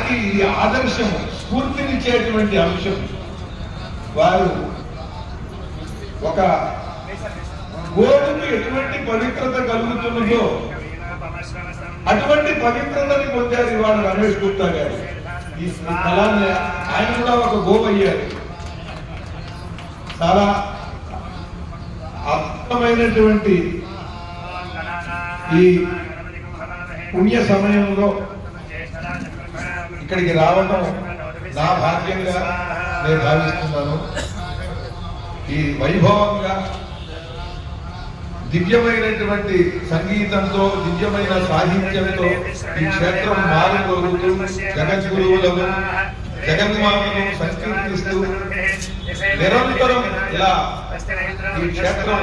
వారికి ఈ ఆదర్శం, స్ఫూర్తినిచ్చేటువంటి అంశం. వారు ఒక గోవుకి ఎటువంటి పవిత్రత కలుగుతున్నదో అటువంటి పవిత్రతని పొందారు ఇవాళ రమేష్ గుప్తా గారు. ఈ స్థలాన్ని ఆయన కూడా ఒక గోవు అయ్యారు. చాలా అద్భుతమైనటువంటి ఈ పుణ్య సమయంలో ఇక్కడికి రావడం నా భాగ్యంగా నేను భావిస్తున్నాను. ఈ వైభవంగా దివ్యమైనటువంటి సంగీతంతో, దివ్యమైన సాహిత్యంతో ఈ క్షేత్రం మారుమోగుతూ జగద్గురువులను, జగన్మాతను సంకీర్తిస్తూ నిరంతరం ఇలా ఈ క్షేత్రం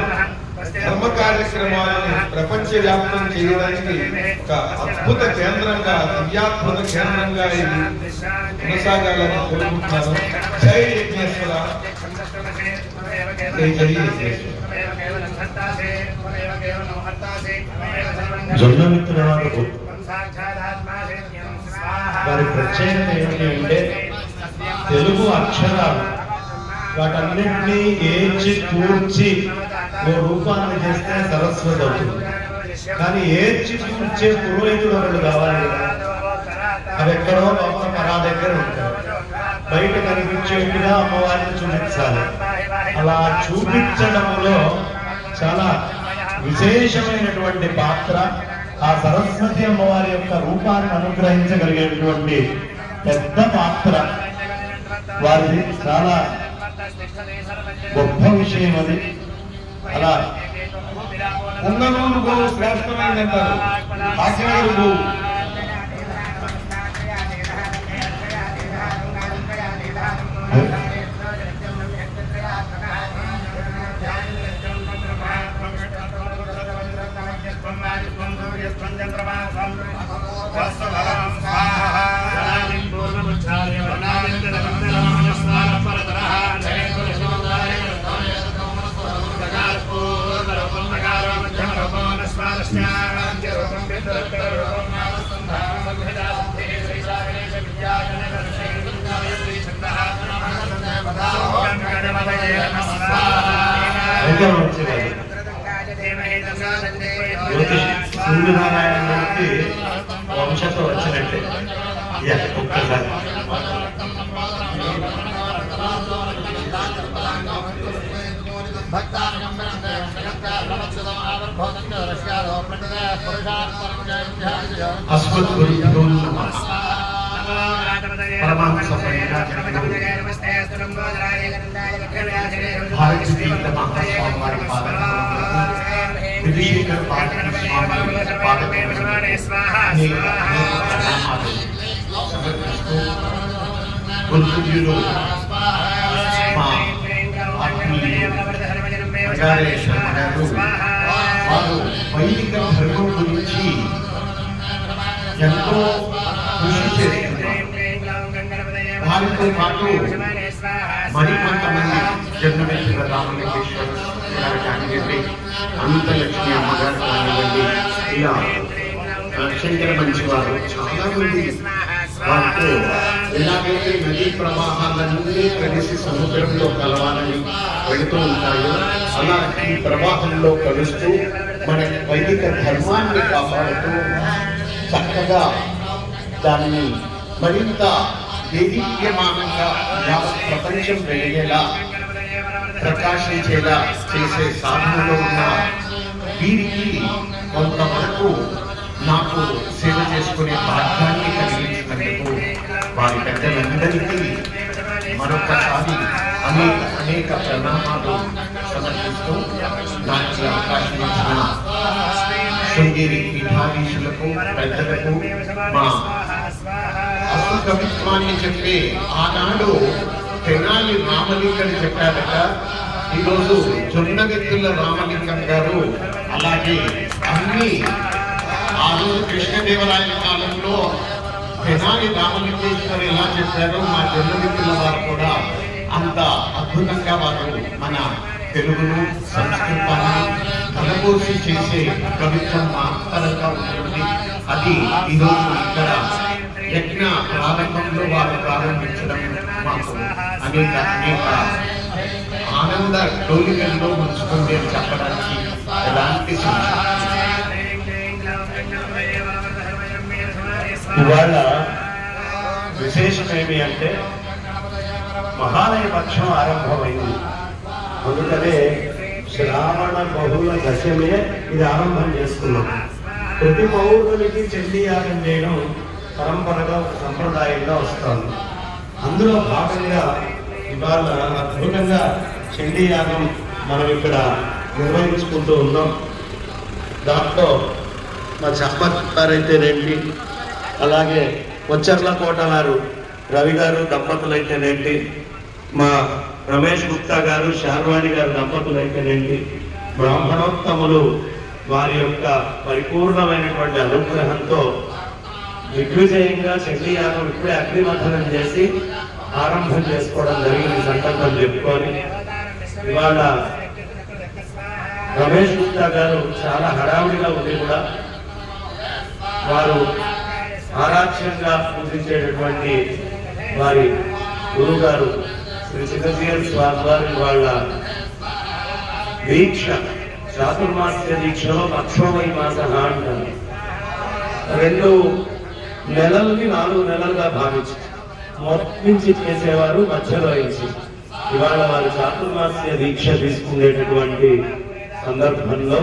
ధర్మ కార్యక్రమాలను ప్రపంచవ్యాప్తం చేయడానికి ఒక అద్భుత కేంద్రంగా, దివ్యాత్మక కేంద్రంగా ఇది కొనసాగాలని కోరుకుంటున్నాను. జై యజ్ఞేశ్వర, జై జై యజ్ఞేశ్వర. జొన్నమిత్రుల వారి ప్రత్యేకత ఏమిటి అంటే తెలుగు అక్షరాలు వాటన్నింటినీ ఏడ్చి కూర్చి ఓ రూపాన్ని చేస్తే సరస్వతి అవుతుంది. కానీ ఏడ్చి కూర్చే పురోహితుడు ఒకడు కావాలి కదా. అవి ఎక్కడో లోపల పరా దగ్గర ఉంటారు. బయట కనిపించేట్టుగా అమ్మవారిని చూపించాలి. అలా చూపించడంలో చాలా విశేషమైనటువంటి పాత్ర. ఆ సరస్వతి అమ్మవారి యొక్క రూపాన్ని అనుగ్రహించగలిగేటువంటి పెద్ద పాత్ర వారిది. చాలా గొప్ప విషయం అది. అలా ఉంగనూరు గోవు శ్రేష్టమైందంటారు. కాకినాడ గోవు సూర్యనారాయణకి వంశతో వచ్చినట్టే. ఒక్కసారి అస్మద్గురుభ్యో నమః. పరమహంస భారతీయ మహాస్వామి వారి విధీకర పాఠన స్వామి పాదపూజలు సమర్పిస్తూ గురుతుల్యులు మా ఆత్మీయులు ప్రజారేశ్వర గారు వారు వైదిక ధర్మం గురించి ఎంతో కృషి చేస్తున్నారు. వారితో పాటు మరికొంతమంది జొన్నమిత్రుల రామలింగేశ్వర గారు కానివ్వండి, అనంతలక్ష్మి అమ్మగారు కానివ్వండి, ఇలా శంకర మంచి వారు చాలా మంది వారితో ఎలాగైతే నదీ ప్రవాహాలన్నీ కలిసి సముద్రంలో కలవాలని వెళుతూ ఉంటాయో అలా ఈ ప్రవాహంలో కలుస్తూ మన వైదిక ధర్మాన్ని కాపాడుతూ చక్కగా దాన్ని మరింత దేదీప్యమానంగా యావత్ ప్రపంచం వెలిగేలా ప్రకాశించేలా చేసే సాధనలో ఉన్న వీరికి కొంతవరకు నాకు సేవ చేసుకునే భాగ్యాన్ని కలిగించినందుకు వారి పెద్దలందరికీ మరొకసారి అనేక ప్రణామాలు సమర్పిస్తూ నాకు అవకాశం ఇచ్చిన శృంగేరి పీఠాధీశులకు, పెద్దలకు, మా అసలు కవిత్వాన్ని చెప్పే ఆనాడు తెనాలి రామలింగం చెప్పారట. ఈరోజు జొన్నగెత్తుల రామలింగం గారు అలాగే అన్ని ఆ రోజు కృష్ణదేవరాయల కాలంలో తెనాలి రామలింగేశ్వరు ఎలా చెప్పారో మా జొన్నగెత్తుల వారు కూడా అంత అద్భుతంగా వారు మన తెలుగును, సంస్కృతాన్ని తలపోసి చేసే కవిత్వం మాత్రంగా ఉంటుంది. అది ఈరోజు ఇక్కడ యజ్ఞ ప్రారంభంలో వారు ప్రారంభించడం మాకు అనేక ఆనంద డోలికల్లో ఉంచుతుంది అని చెప్పడానికి ఎలాంటి ఇవాళ విశేషం ఏమి అంటే మహాలయ పక్షం ఆరంభమైంది. అందుకనే శ్రావణ బహుళ దశమే ఇది ఆరంభం చేసుకున్నాం. ప్రతి పౌరునికి చండీ యాగం చేయడం పరంపరగా ఒక సంప్రదాయంగా వస్తుంది. అందులో భాగంగా ఇవాళ అద్భుతంగా చండీ యాగం మనం ఇక్కడ నిర్వహించుకుంటూ ఉన్నాం. దాంట్లో మా చప్పగారైతే రండి, అలాగే కొచ్చర్లకోట వారు రవి గారు దంపతులైతేనేంటి, మా రమేష్ గుప్తా గారు శార్వాణి గారు దంపతులైతేనేంటి, బ్రాహ్మణోత్తములు వారి యొక్క పరిపూర్ణమైనటువంటి అనుగ్రహంతో దిగ్విజయంగా చండీ యాగం ఇప్పుడే అగ్నిమథనం చేసి ఆరంభం చేసుకోవడం జరిగింది. సంకల్పం చెప్పుకొని ఇవాళ రమేష్ గుప్తా గారు చాలా హడావుడిగా ఉంది కూడా. వారు ఆరాధ్యంగా పూజించేటటువంటి వారి గురువు గారు శ్రీ చిన్నజీయర్ స్వామి వారి వాళ్ళ దీక్ష చాతుర్మాస్య దీక్షలో పక్షోమై మాస అంటారు. 2 నెలల్ని 4 నెలలుగా భావించి మొత్తించి చేసేవారు మధ్యలో ఇచ్చి ఇవాళ వారు చాతుర్మాస్య దీక్ష తీసుకునేటటువంటి సందర్భంలో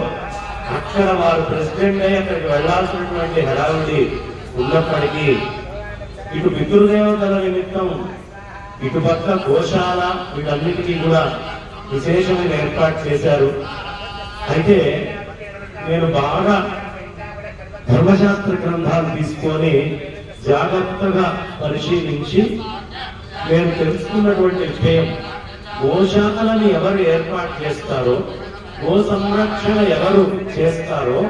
అక్కడ వారు ప్రెసిడెంట్ అయ్యి అక్కడికి వెళ్లాల్సినటువంటి హడావుడి ఉన్నప్పటికీ ఇటు పితృదేవతల నిమిత్తం ఇటుపక్క గోశాల వీటన్నిటికీ కూడా విశేషమైన ఏర్పాటు చేశారు. అయితే నేను బాగా ధర్మశాస్త్ర గ్రంథాలు తీసుకొని జాగ్రత్తగా పరిశీలించి నేను తెలుసుకున్నటువంటి విషయం, గోశాలని ఎవరు ఏర్పాటు చేస్తారో, గో సంరక్షణ ఎవరు చేస్తారో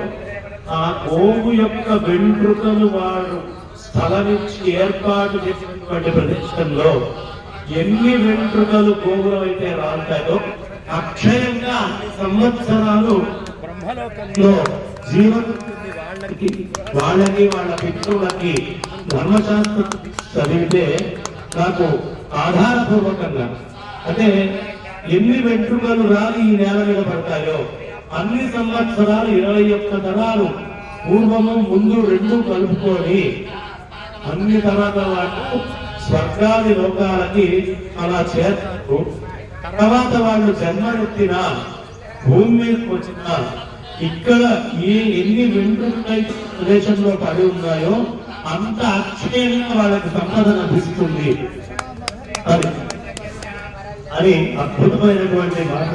ఆ గోవు యొక్క వెంట్రుకలు వాడు స్థలమిచ్చి ఏర్పాటు చేసినటువంటి ప్రదేశంలో ఎన్ని వెంట్రుకలు గోవులు అయితే రాలుతాయో అక్షయంగా అన్ని సంవత్సరాలు బ్రహ్మలోకంలో జీవనం వాళ్ళకి వాళ్ళ పితృలకి ధర్మశాస్త్రం చదివితే నాకు ఆధారపూర్వకంగా అంటే ఎన్ని వెంట్రుకలు రాలి ఈ నేల మీద పడతాయో అన్ని సంవత్సరాలు 21 తరాలు పూర్వము ముందు 2 కలుపుకొని అన్ని తరాల వాళ్ళు స్వర్గాది లోకాలకి అలా చేస్తారు. తర్వాత వాళ్ళు జన్మనెత్తిన భూమి మీదకి వచ్చిన ఇక్కడ ఎన్ని వెంట్రుకలు ప్రదేశంలో పడి ఉన్నాయో అంత అక్షయంగా వాళ్ళకి సంపద లభిస్తుంది అని అద్భుతమైనటువంటి మాట.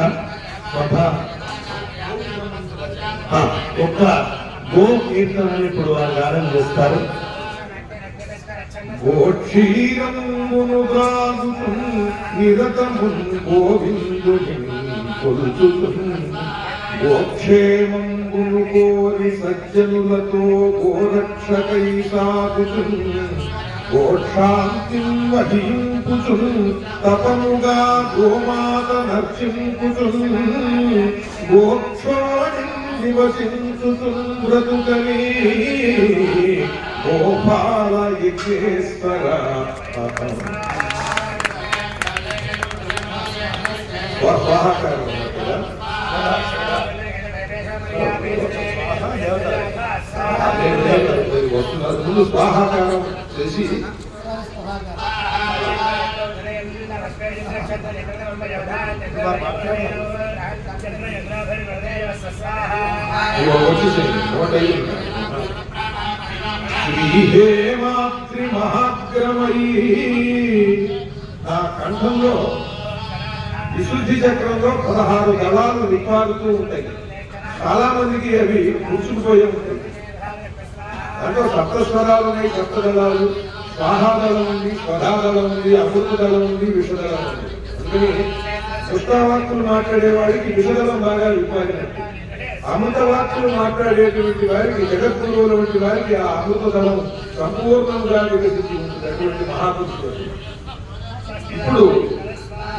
ఒక్క గో కీర్తనని ఇప్పుడు వారు గానం చేస్తారు. గోక్షీరమును గాగుతు నిరతమున్ గోవిందుని కొలుచుతు గోక్షేమంబును కోరి సజ్జనులతో గోరక్షకై సాగుతు గోక్షాంతిం వహింపుచు తపముగా గోమాత నర్చింపుచు గోక్షోణి నివసించుచు బ్రతుకని గోపాల యజ్ఞేశ్వర ముందు స్వాహాకారం చేసి శ్రీహేమాద్రి మహాగ్రమై నా కంఠంలో విశుద్ధి చక్రంలో 16 దళాలు నిపారుతూ ఉంటాయి. చాలా మందికి అవి కూర్చుకుపోయి ఉంటాయి. దాంట్లో సప్తస్వరాలు ఉన్నాయి, సప్తదళాలు, స్వాహాదళం ఉంది, స్వధాదళం ఉంది, అమృత దళం ఉంది, విషదళం ఉంది. అందుకని దుష్టావాక్కులు మాట్లాడేవాడికి విషదళం బాగా విపాదినట్టు, అమృత వాక్కులు మాట్లాడేటువంటి వారికి, జగద్గురువుల వంటి వారికి ఆ అమృత దళం సంపూర్ణంగా వికసించి ఉంటుంది. అటువంటి మహాపురుషులు. ఇప్పుడు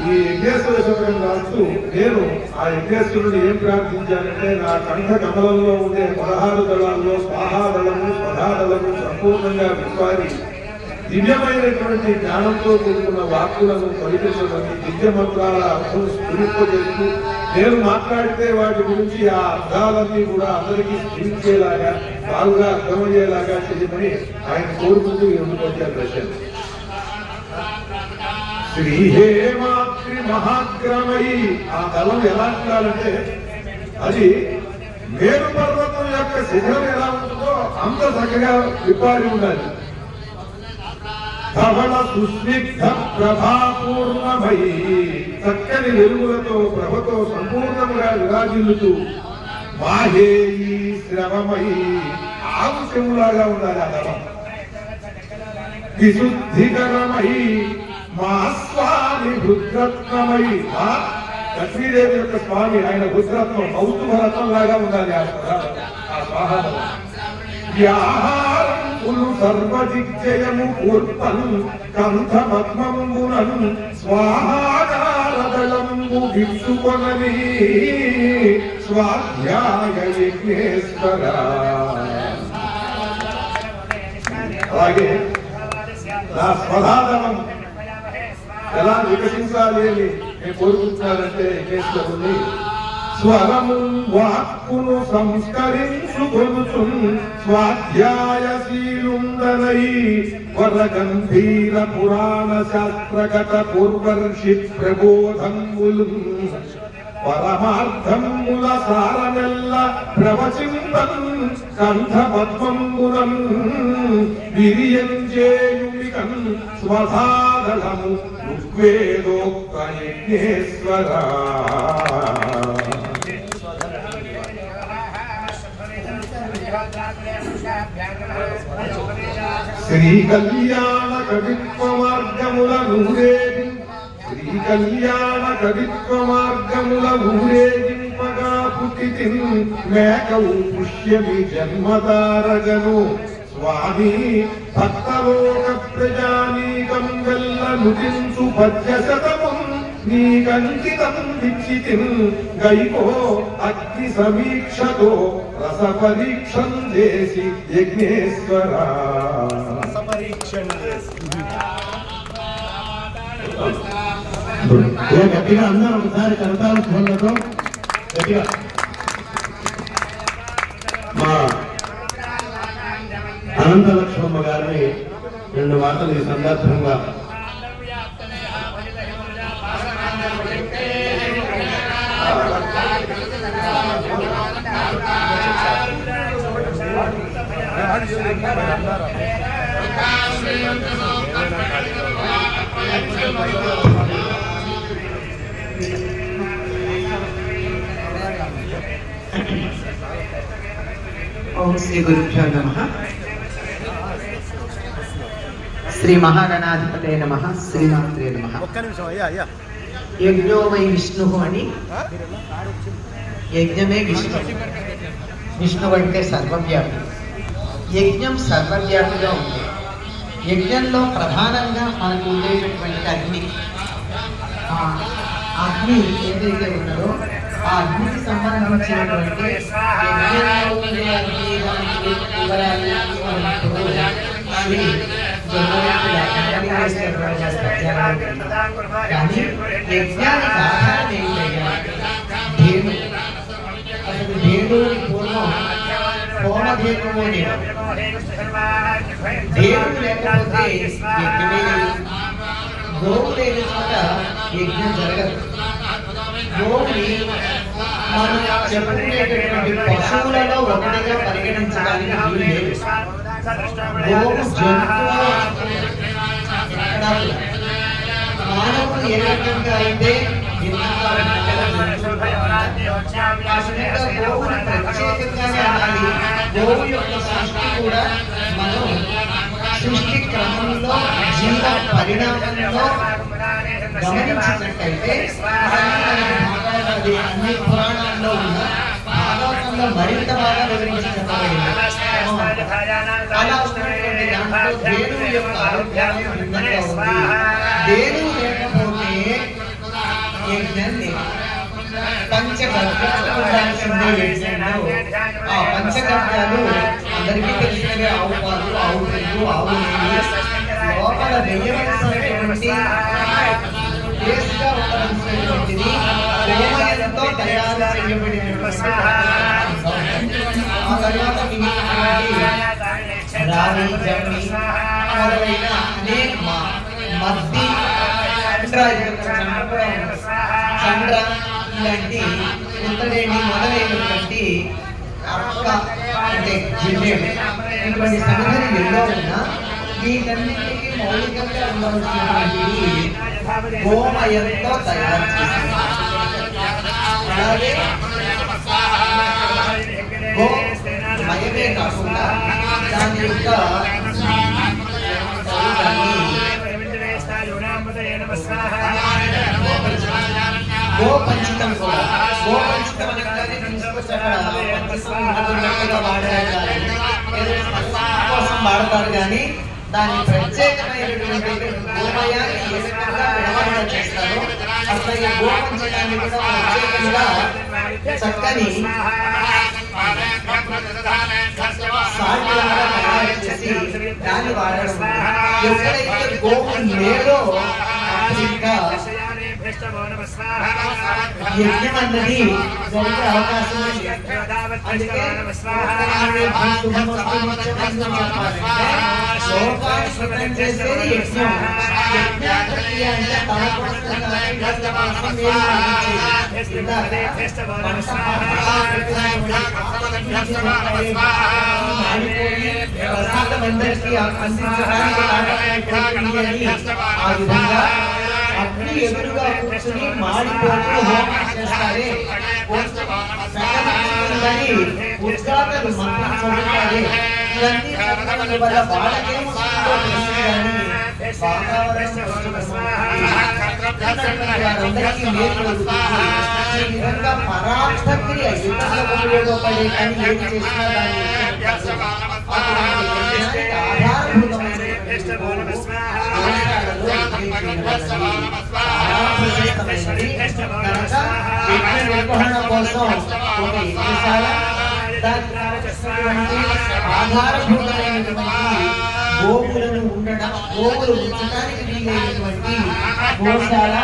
ఈ యజ్ఞేశ్వర శతకం రాస్తూ నేను ఆ యజ్ఞేశ్వరుని ఏం ప్రార్థించానంటే నా కంఠ కమలంలో ఉండే 16 దళాల్లో స్వాహాదళము, స్వధాదళము సంపూర్ణంగా విప్పారి దివ్యమైనటువంటి జ్ఞానంతో కూడుకున్న వాక్కులను పలికించమని దివ్య మంత్రాల అర్థం స్ఫురింపజేస్తూ నేను మాట్లాడితే వాటి గురించి ఆ అర్థాలన్నీ కూడా అందరికీ స్ఫురించేలాగా బాగా అర్థమయ్యేలాగా చేయమని ఆయన కోరుకుంటూ ఎందుకు వచ్చారు రచన. శ్రీహేమాద్రి మహాగ్రమయి, ఆ దళం ఎలా ఉండాలంటే అది మేరు పర్వతం యొక్క శిఖరం ఎలా ఉంటుందో అంత చక్కగా విప్పారి ఉండాలి. ధవళ సుస్నిగ్ధ ప్రభాపూర్ణమయి, చక్కని వెలుగులతో ప్రభతో సంపూర్ణంగా విరాజిల్లుతూ మాహేయి శ్రవమయి, ఆవు చెవులాగా ఉండాలి ఆ దళం. విశుద్ధికరమయి మా స్వామి భృద్రత్నమయి, మా లక్ష్మీదేవి యొక్క స్వామి ఆయన భృద్రత్వం కౌతుభరత్నం లాగా ఉండాలి ఆ స్వాహాదం. వ్యాహారములు సర్వదిగ్జయము పూర్పం కంఠమత్మమునం స్వాహాకారదళంబు గిచ్చుకొనని స్వాధ్యాయ యజ్ఞేశ్వర. అలాగే నా స్వధాదనం ఎలా వికసించాలి అని నేను కోరుకుంటున్నానంటే యజ్ఞేశ్వరుని స్వరము వాక్కును సంస్కరించుకొనుచు స్వాధ్యాయశీలుండనై వరగంభీర పురాణ శాస్త్రగత పూర్వర్షి ప్రబోధములు పరమార్థముల సారమెల్ల ప్రవచింపన్ కంఠపద్మమునం విరియంజేయుమికన్ స్వధాదళము ఋగ్వేదోక్త యజ్ఞేశ్వర. శ్రీ కళ్యాణ కవిత్వ మార్గముల నూరేగి, శ్రీ కళ్యాణ కవిత్వ మార్గముల ఊరేగింపగా పుట్టితి మేకవు పుష్యమి జన్మతారగను స్వామి భక్తలోక ప్రజానీకం వెల్ల నుతించు పద్యశతము నీకంకితం దీక్షితిం గైకో అగ్ని సమీక్షతో రస పరీక్షం చేసి యజ్ఞేశ్వర. గట్టిగా అందరూ ఒకసారి కరతాల స్మరణతో గట్టిగా మా అనంతలక్ష్మమ్మ గారిని 2 మాటలు ఈ సందర్భంగా ఓం శ్రీ గురుభ్యో నమః. శ్రీ మహాగణాధిపతే నమః. శ్రీమాత్రే నమః. యజ్ఞో వై విష్ణు అని, యజ్ఞమే విష్ణు. విష్ణువు అంటే సర్వవ్యాపి. యజ్ఞం సర్వవ్యాపిగా ఉంది. యజ్ఞంలో ప్రధానంగా మనకు ఉండేటటువంటి అగ్ని, ఆ అగ్ని ఏదైతే ఉన్నదో ఆ అగ్నికి సంబంధించినటువంటి యజ్ఞంలో ఉండే అగ్ని వివరాలు శ్రీ కానీ యజ్ఞానికి ఆధారం ఏంటయ్యా? ధేను. అసలు ధేనువుని పూర్వం హోమధేనువు అనేవారు. ధేనువు లేకపోతే యజ్ఞమే లేదు. గోవు లేని చోట యజ్ఞం జరగదు. గోవుని మనం చెప్పుకునేటటువంటి పశువులలో ఒకటిగా పరిగణించడానికి వీలు లేదు. గోవు జంతువు మానవుడు ఏ రకంగా అయితే గోవుని ప్రత్యేకంగానే అనాలి. గోవు యొక్క సృష్టి కూడా మనం సృష్టి క్రమంలో జీవ పరిణామంలో గమనించినట్టయితే అన్ని పురాణాల్లో ఉన్న భాగవతంలో మరింత బాగా వివరించి చెప్పబడింది. అలా ఉన్నటువంటి దాంట్లో ధేనువు యొక్క ఆరోగ్యాన్ని భిన్నంగా ఉంది. ధేనువు లేకపోతే యజ్ఞాన్ని పంచగవ్యాలు ఉండాల్సిందే. యజ్ఞంలో ఆ పంచగవ్యాలు అందరికీ తెలిసినవి. ఆవు పాలు, ఆవు పెరుగు, ఆవు నెయ్యి, ఆ తర్వాత మిగిలినటువంటి రావి జమ్మి మొదలైన అనేక మద్ది చంద్ర ఇలాంటి ఉత్తరేణి మొదలైనటువంటి అక్క అంటే జిల్లేడు ఇటువంటి సంగతి ఎన్నో ఉన్నా వీటన్నింటికి మౌలికంగా ఉండవలసినటువంటి గోమయంతో తయారు చేసింది. అలాగే గోమయమే కాకుండా దాని యొక్క గోపంచితం కూడా గోపంచితం కోసం వాడతారు కానీ దాని ప్రత్యేకమైనటువంటి గోమయాన్ని ఏ విధంగా విడమరణ చేస్తారో అట్లాగే గోపంచితాన్ని కూడా ప్రత్యేకంగా చక్కని సాల్ట్లాగా తయారు చేసి దాన్ని వాడడం. ఎప్పుడైతే గోవు లేదో ఇంకా యజ్ఞం అన్నది జరిగే అవకాశం ఉంది. అందుకే లోకాన్ని చేసేది యజ్ఞం. యజ్ఞాక్రియ అంటే తన కోసం ప్రసాదమందరికీ అందించడానికి ఆ విధంగా అగ్ని ఎదురుగా కూర్చుని మాడిపోతూ హోమం చేస్తారే, ఉద్గాతలు మంత్రం చదువుతారే. ఇవన్నీ చదవడం వల్ల వాళ్ళకేమొస్తుందో తెలుసు కానీ వారందరికీ మేలు కలుగుతుంది. ఈ విధంగా పరార్థక్రియ ఇతరులకు ఉపయోగపడే కానీ ఏం చేసినా దాన్ని నిర్వహణ కోసం ఒక యజ్ఞశాల, ఆధారభూతమైనటువంటి గోవులను ఉండడం, గోవులు ఉంచడానికి వీలైనటువంటి గోశాల,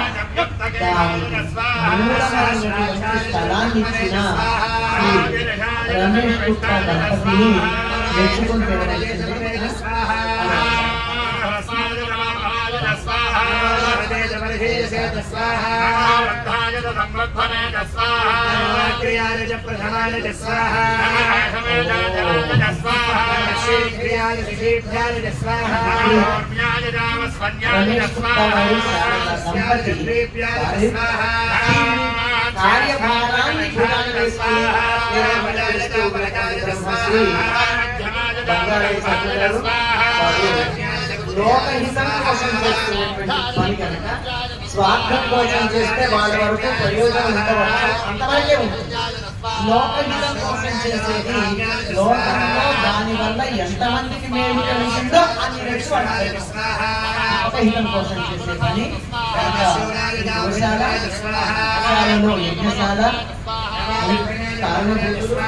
దానికి మూలమైనటువంటి స్థలాన్ని ఇచ్చిన రమేష్ గుప్తా దంపతిని మెచ్చుకుని తినవలసింది. కార్యభారాన్ని లోకహితం కోసం చేస్తున్నటువంటి పని కనుక స్వార్థం కోసం చేస్తే వాళ్ళ వరకు ప్రయోజనం ఉండవచ్చు, అంతవరకే ఉంటుంది. లోకహితం కోసం చేసేది లోకంలో దాని వల్ల ఎంతమందికి మేలు కలిగిందో అన్ని రెట్టు లోకహితం కోసం చేసే పని గోశాలలో యజ్ఞశాల కారణభూతులు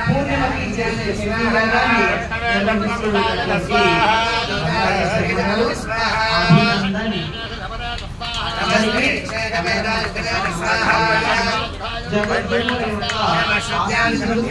పూర్ణిమకి చేసే శివలింగాన్ని నిర్వహిస్తున్నటువంటి అభినందనని జగద్గురువుల యొక్క ఆశీస్సులు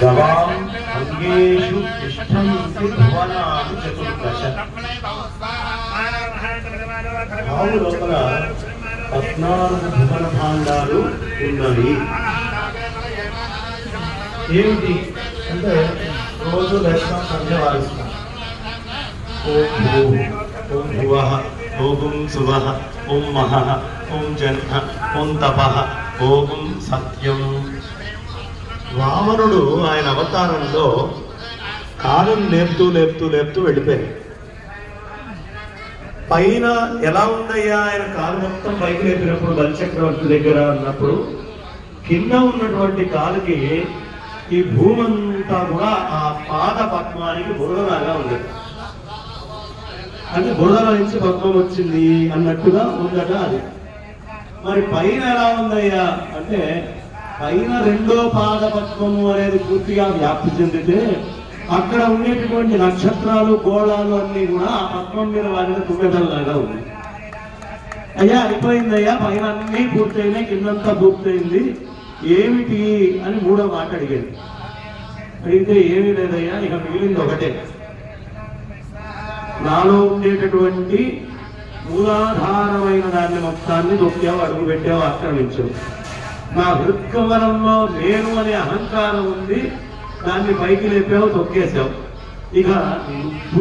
గవాం అంగేషు తిష్టంతి భువనాని చతుర్దశ. ఆవు లోపల 14 భువన భాండాలు ఉన్నాయి. ఏమిటి అంటే రోజు లేస్తాం, సంధ్య వారిస్తాం. ఓం భూ, ఓం భువః, ఓం శువః, ఓం మహః, ఓం జన్మ, ఓం తపః, ఓం సత్యం. వామనుడు ఆయన అవతారంలో కాలం లేపుతూ లేపుతూ లేపుతూ వెళ్ళిపోయాడు. పైన ఎలా ఉందయ్యా ఆయన కాలు మొత్తం పైకి లేపినప్పుడు బలిచక్రవర్తి దగ్గర ఉన్నప్పుడు కింద ఉన్నటువంటి కాలుకి ఈ భూమంతా కూడా ఆ పాద పద్మానికి బురదలాగా ఉంది. అంటే బురదలో నుంచి పద్మం వచ్చింది అన్నట్టుగా ఉందట అది. మరి పైన ఎలా ఉందయ్యా అంటే పైన రెండో పాద పద్మము అనేది పూర్తిగా వ్యాప్తి చెందితే అక్కడ ఉండేటువంటి నక్షత్రాలు గోళాలు అన్ని కూడా ఆ పద్మం మీద వారిని తుమ్మెదల్లాగా ఉంది. అయ్యా అయిపోయిందయ్యా, పైన అన్ని పూర్తయినాయి, కిందంతా పూర్తయింది, ఏమిటి అని మూడో మాట అడిగాడు. అడిగితే ఏమీ లేదయ్యా, ఇక మిగిలింది ఒకటే. నాలో ఉండేటటువంటి మూలాధారమైన దాన్ని మొత్తాన్ని నొక్కావు, అడుగు పెట్టావు, ఆక్రమించావు. నా హృత్కమలంలో నేను అనే అహంకారం ఉంది, దాన్ని పైకి లేపావు, తొక్కేశావు. ఇక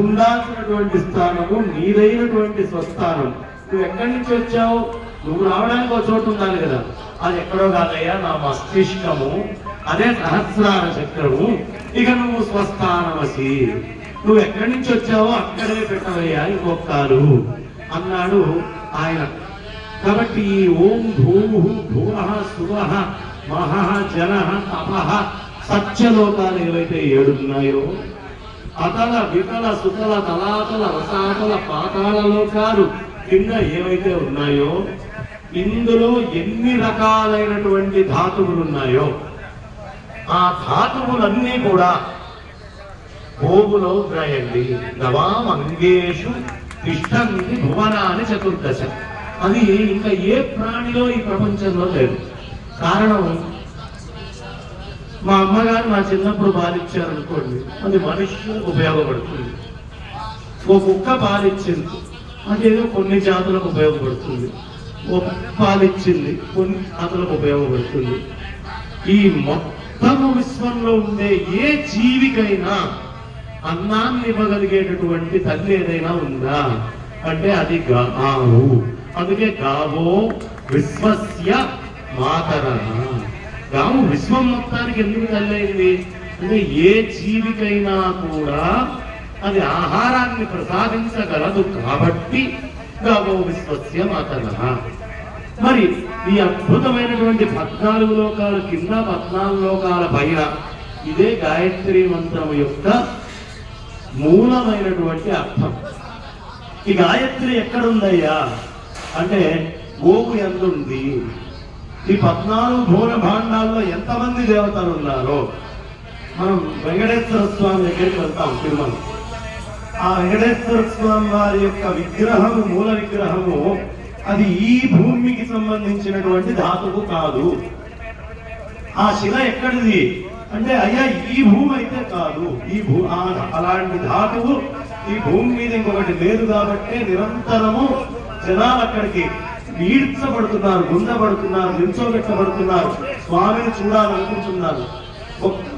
ఉండాల్సినటువంటి స్థానము నీదైనటువంటి స్వస్థానం. నువ్వు ఎక్కడి నుంచి వచ్చావు? నువ్వు రావడానికి ఒక చోటు ఉండాలి కదా, అది ఎక్కడో కాదయ్యా నా మస్తిష్కము, అదే సహస్రార చక్రము. ఇక నువ్వు స్వస్థానమసి, నువ్వు ఎక్కడి నుంచి వచ్చావో అక్కడే పెట్టవయ్యా ఇంకొకరు అన్నాడు ఆయన. కాబట్టి ఈ ఓం భూః భువః శువః మహః జనః తపః సత్యలోకాలు ఏవైతే 7 ఉన్నాయో, అతల వితల సుతల తలాతల రసాతల పాతాళ లోకాలు కింద ఏవైతే ఉన్నాయో, ఇందులో ఎన్ని రకాలైనటువంటి ధాతువులు ఉన్నాయో ఆ ధాతువులన్నీ కూడా భూములో ఉన్నాయండి. నవాం అంగేషు తిష్టంతి భువనాని చతుర్దశ. అది ఇంకా ఏ ప్రాణిలో ఈ ప్రపంచంలో లేదు. కారణం, మా అమ్మగారు నా చిన్నప్పుడు పాలిచ్చారనుకోండి, అది మనుష్యులకు ఉపయోగపడుతుంది. ఓ కుక్క పాలిచ్చింది, అదేదో కొన్ని జాతులకు ఉపయోగపడుతుంది. ఓ పాలిచ్చింది, కొన్ని జాతులకు ఉపయోగపడుతుంది. ఈ మొత్తము విశ్వంలో ఉండే ఏ జీవికైనా అన్నాన్ని ఇవ్వగలిగేటటువంటి తల్లి ఏదైనా ఉందా అంటే అది గావు. అందుకే గావో విశ్వస్య మాతరః. గావు విశ్వం మొత్తానికి ఎందుకు తల్లి అయింది అంటే ఏ జీవికైనా కూడా అది ఆహారాన్ని ప్రసాదించగలదు కాబట్టి గావో విశ్వస్య మాతరః. మరి ఈ అద్భుతమైనటువంటి 14 లోకాల కింద 14 లోకాల పైన ఇదే గాయత్రి మంత్రం యొక్క మూలమైనటువంటి అర్థం. ఈ గాయత్రి ఎక్కడుందయ్యా అంటే గోవు ఎందుంది. ఈ 14 భువన భాండాల్లో ఎంతమంది దేవతలు ఉన్నారో, మనం వెంకటేశ్వర స్వామి దగ్గరికి వెళ్తాం తిరుమల. ఆ వెంకటేశ్వర స్వామి వారి యొక్క విగ్రహము, మూల విగ్రహము, అది ఈ భూమికి సంబంధించినటువంటి ధాతువు కాదు. ఆ శిల ఎక్కడిది అంటే అయ్యా ఈ భూమి అయితే కాదు, ఈ అలాంటి ధాతువు ఈ భూమి మీద ఇంకొకటి లేదు కాబట్టి నిరంతరము జనాలు అక్కడికి ఈడ్చబడుతున్నారు, గుండబడుతున్నారు, నిల్చోబెట్టబడుతున్నారు, స్వామిని చూడాలనుకుంటున్నారు.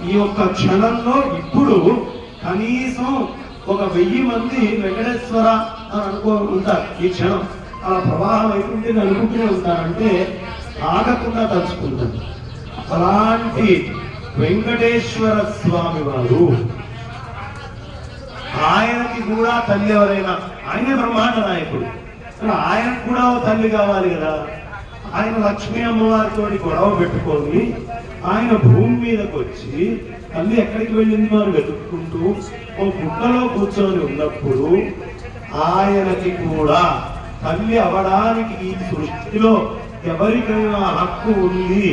ఈ ఒక్క క్షణంలో ఇప్పుడు కనీసం ఒక 1000 మంది వెంకటేశ్వర అని అనుకో ఉంటారు. ఈ క్షణం ఆ ప్రవాహం అయిపోయింది అనుకుంటూనే ఉంటారంటే ఆగకుండా తలుచుకుంటారు. అలాంటి వెంకటేశ్వర స్వామి వారు, ఆయనకి కూడా తల్లి ఎవరైనా, ఆయనే బ్రహ్మాండ నాయకుడు, ఆయనకు కూడా ఓ తల్లి కావాలి కదా. ఆయన లక్ష్మీ అమ్మవారితో గొడవ పెట్టుకొని ఆయన భూమి మీదకి వచ్చి తల్లి ఎక్కడికి వెళ్ళింది వారు వెతుక్కుంటూ ఓ గుట్టలో కూర్చొని ఉన్నప్పుడు ఆయనకి కూడా తల్లి అవడానికి ఈ సృష్టిలో ఎవరికైనా హక్కు ఉంది,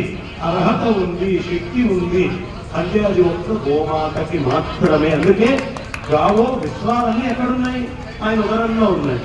అర్హత ఉంది, శక్తి ఉంది అంటే అది ఒక్క గోమాతకి మాత్రమే. అందుకే గావో విశ్వాలన్నీ ఎక్కడున్నాయి? ఆయన ఉదరంలో ఉన్నాయి.